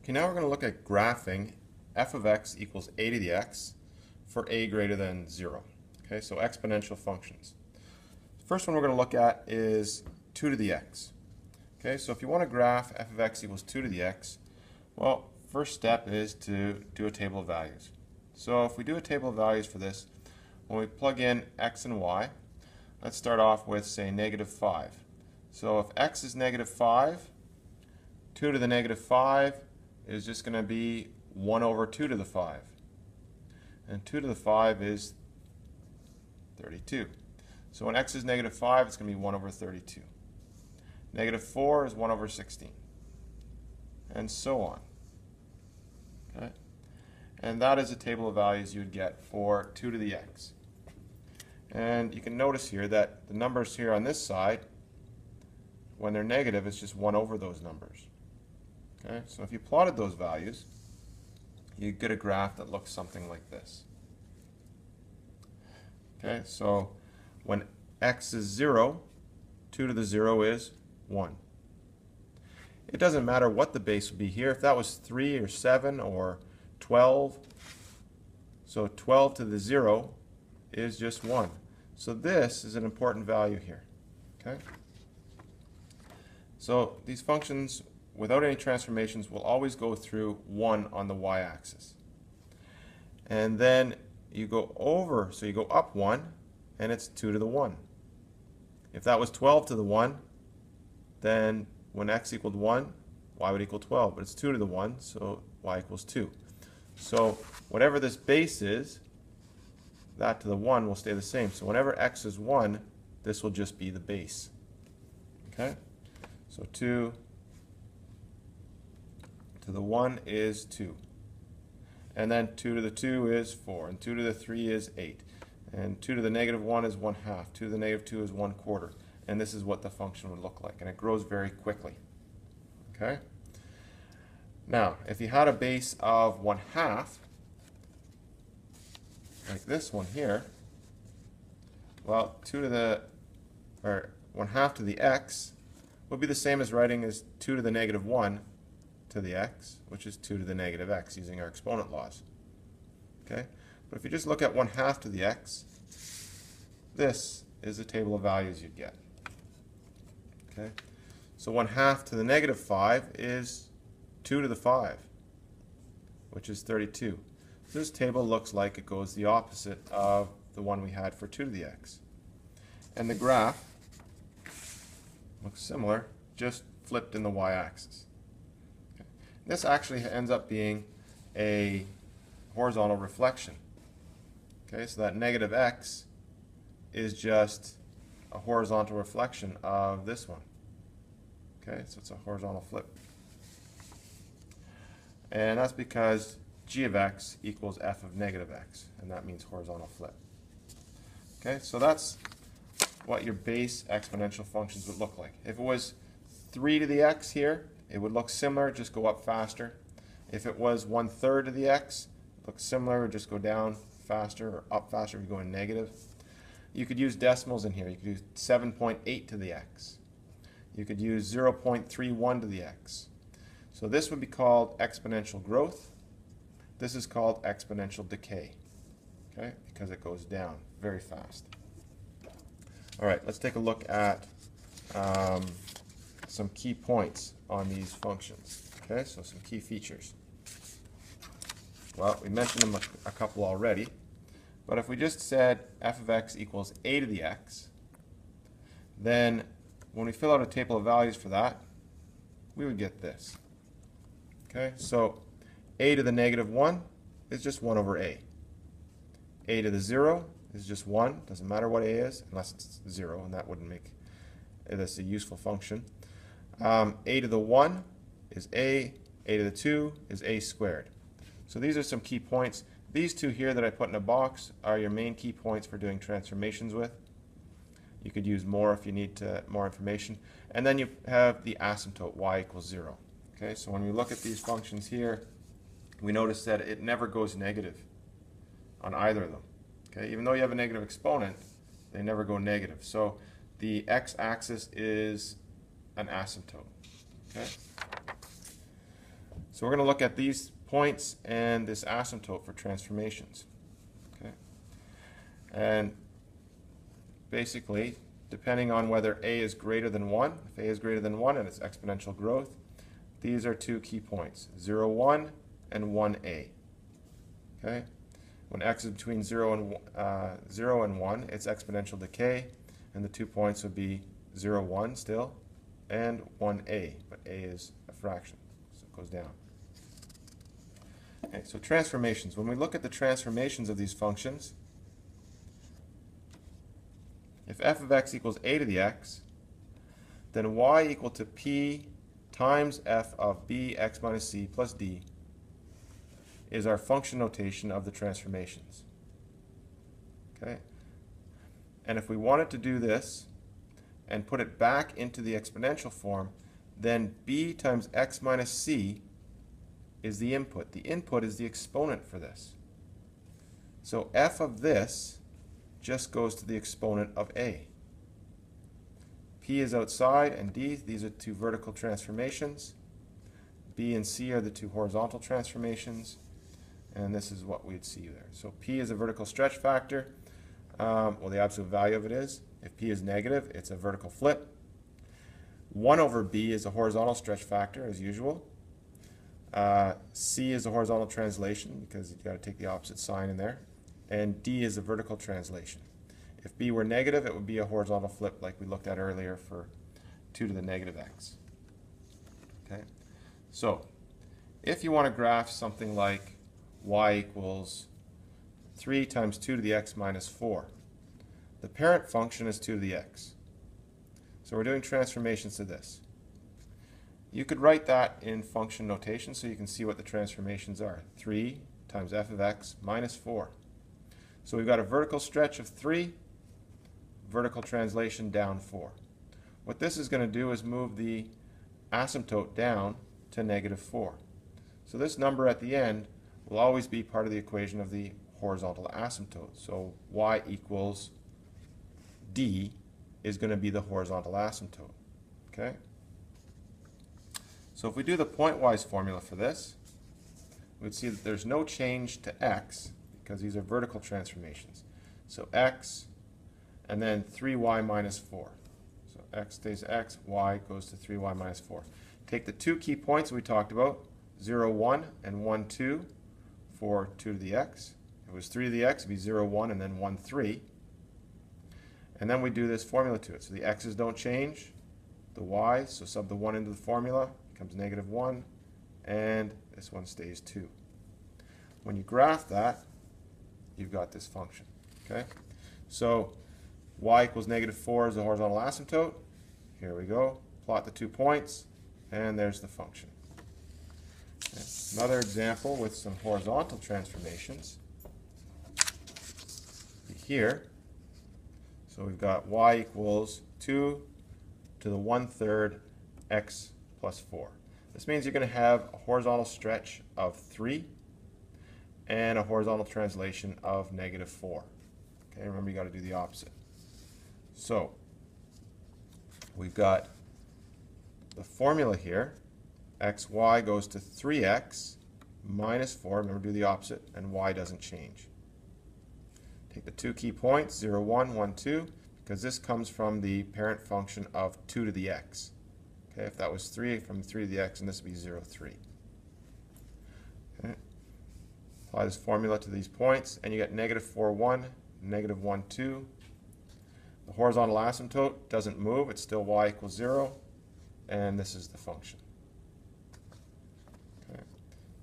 Okay, now we're going to look at graphing f of x equals a to the x for a greater than 0. Okay, so exponential functions. The first one we're going to look at is 2 to the x. Okay, so if you want to graph f of x equals 2 to the x, well, first step is to do a table of values. So if we do a table of values for this, when we plug in x and y, let's start off with, say, -5. So if x is -5, 2 to the -5 is just going to be 1 over 2 to the 5. And 2 to the 5 is 32. So when x is -5, it's going to be 1 over 32. -4 is 1 over 16. And so on. Okay? And that is a table of values you would get for 2 to the x. And you can notice here that the numbers here on this side, when they're negative, it's just 1 over those numbers. Okay? So if you plotted those values, you get a graph that looks something like this. Okay, so when x is 0, 2 to the 0 is 1. It doesn't matter what the base would be here. If that was 3 or 7 or 12, so 12 to the 0 is just 1. So this is an important value here. Okay? So these functions, without any transformations, will always go through 1 on the y-axis. And then you go over, so you go up 1, and it's 2 to the 1. If that was 12 to the 1, then when x equaled 1, y would equal 12. But it's 2 to the 1, so y equals 2. So whatever this base is, that to the 1 will stay the same. So whenever x is 1, this will just be the base. Okay? So 2 to the 1 is 2. And then 2 to the 2 is 4. And 2 to the 3 is 8. And 2 to the -1 is 1/2. 2 to the -2 is 1/4. And this is what the function would look like. And it grows very quickly. Okay? Now, if you had a base of 1/2, like this one here, well, 1/2 to the x would be the same as writing as 2 to the -1 to the x, which is 2 to the -x using our exponent laws. Okay? But if you just look at 1/2 to the x, this is the table of values you'd get. Okay? So 1/2 to the -5 is 2 to the 5, which is 32. So this table looks like it goes the opposite of the one we had for 2 to the x. And the graph looks similar, just flipped in the y-axis. Okay. This actually ends up being a horizontal reflection. Okay, so that -x is just a horizontal reflection of this one. Okay, so it's a horizontal flip. And that's because g of x equals f of -x, and that means horizontal flip. Okay, so that's what your base exponential functions would look like. If it was 3 to the x here, it would look similar, just go up faster. If it was 1/3 of the x, it looks similar, would just go down faster or up faster if you go in negative. You could use decimals in here. You could use 7.8 to the x. You could use 0.31 to the x. So this would be called exponential growth. This is called exponential decay, okay, because it goes down very fast. All right, let's take a look at some key points on these functions. Okay, so some key features. Well, we mentioned them a couple already, but if we just said f of x equals a to the x, then when we fill out a table of values for that, we would get this. Okay, so a to the -1 is just 1 over a. A to the 0 is just 1. Doesn't matter what a is, unless it's 0, and that wouldn't make this a useful function. A to the 1 is a to the 2 is a squared. So these are some key points. These two here that I put in a box are your main key points for doing transformations with. You could use more if you need more information. And then you have the asymptote, y equals 0. Okay, so when we look at these functions here, we notice that it never goes negative on either of them. Okay, even though you have a negative exponent, they never go negative. So the x-axis is an asymptote. Okay? So we're going to look at these points and this asymptote for transformations. Okay? And basically, depending on whether a is greater than 1, if a is greater than 1 and it's exponential growth, these are two key points, 0, 1 and 1a. Okay? When x is between 0 and 1, it's exponential decay, and the 2 points would be 0, 1 still, and 1a, but a is a fraction, so it goes down. Okay, so transformations. When we look at the transformations of these functions, if f of x equals a to the x, then y equal to p times f of b x minus c plus d is our function notation of the transformations. Okay? And if we wanted to do this and put it back into the exponential form, then b times x minus c is the input. The input is the exponent for this. So f of this just goes to the exponent of a. P is outside, and d, these are two vertical transformations. B and c are the two horizontal transformations, and this is what we'd see there. So P is a vertical stretch factor. Well, the absolute value of it is. If P is negative, it's a vertical flip. 1 over B is a horizontal stretch factor, as usual. C is a horizontal translation, because you've got to take the opposite sign in there. And D is a vertical translation. If B were negative, it would be a horizontal flip like we looked at earlier for 2 to the negative x. Okay? So, if you want to graph something like y equals 3 times 2 to the x minus 4, the parent function is 2 to the x. So we're doing transformations to this. You could write that in function notation so you can see what the transformations are. 3 times f of x minus 4. So we've got a vertical stretch of 3, vertical translation down 4. What this is going to do is move the asymptote down to negative 4. So this number at the end will always be part of the equation of the horizontal asymptote. So y equals d is going to be the horizontal asymptote. Okay? So if we do the pointwise formula for this, we'd see that there's no change to x because these are vertical transformations. So x and then 3y minus 4. So x stays x, y goes to 3y minus 4. Take the two key points we talked about, 0, 1 and 1, 2 for 2 to the x. If it was 3 to the x, it would be 0, 1 and then 1, 3. And then we do this formula to it. So the x's don't change, the y, so sub the 1 into the formula, becomes negative 1, and this one stays 2. When you graph that, you've got this function. Okay? So y equals negative 4 is the horizontal asymptote. Here we go. Plot the 2 points, and there's the function. Okay. Another example with some horizontal transformations. Here, so we've got y equals 2 to the 1/3 x plus 4. This means you're going to have a horizontal stretch of 3 and a horizontal translation of negative 4. Okay, remember you got to do the opposite. So we've got the formula here. Xy goes to 3x minus 4. Remember, do the opposite, and y doesn't change. Take the two key points, 0, 1, 1, 2, because this comes from the parent function of 2 to the x. Okay, if that was 3 from 3 to the x, and this would be 0, 3. Okay. Apply this formula to these points, and you get negative 4, 1, negative 1, 2. The horizontal asymptote doesn't move. It's still y equals 0, and this is the function. Okay.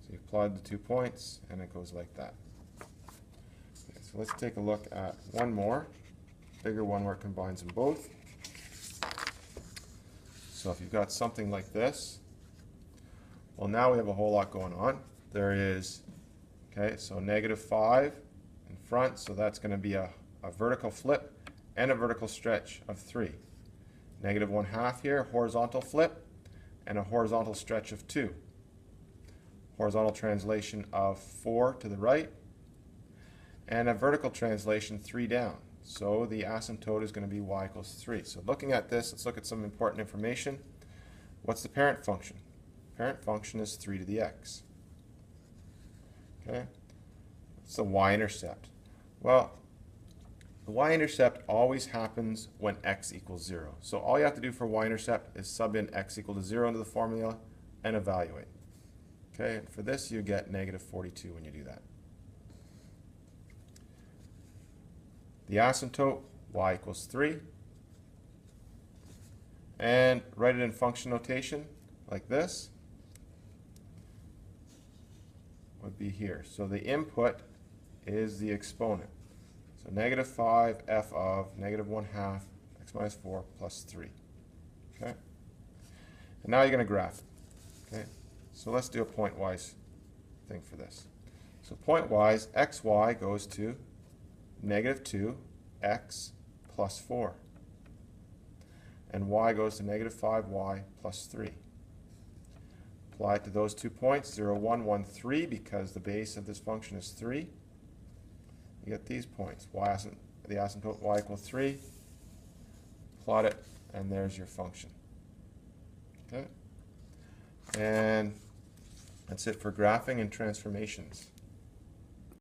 So you applied the 2 points, and it goes like that. Okay, so let's take a look at one more, bigger one where it combines them both. So if you've got something like this, well, now we have a whole lot going on. There is, okay, so negative 5 in front, so that's going to be a vertical flip and a vertical stretch of 3. Negative 1/2 here, horizontal flip, and a horizontal stretch of 2. Horizontal translation of 4 to the right, and a vertical translation 3 down. So the asymptote is going to be y equals 3. So looking at this, let's look at some important information. What's the parent function? parent function is 3 to the x. Okay? What's the y-intercept? Well, the y-intercept always happens when x equals 0. So all you have to do for y-intercept is sub in x equal to 0 into the formula and evaluate. Okay, and for this you get negative 42 when you do that. The asymptote, y equals 3. And write it in function notation like this would be here. So the input is the exponent. So negative 5 f of negative 1/2 x minus 4 plus 3. Okay? And now you're going to graph it. Okay? So let's do a pointwise thing for this. So pointwise, xy goes to negative 2 x plus 4. And y goes to negative 5y plus 3. Apply it to those 2 points, 0, 1, 1, 3, because the base of this function is 3. You get these points. The asymptote y equals 3. Plot it, and there's your function. Okay? And that's it for graphing and transformations.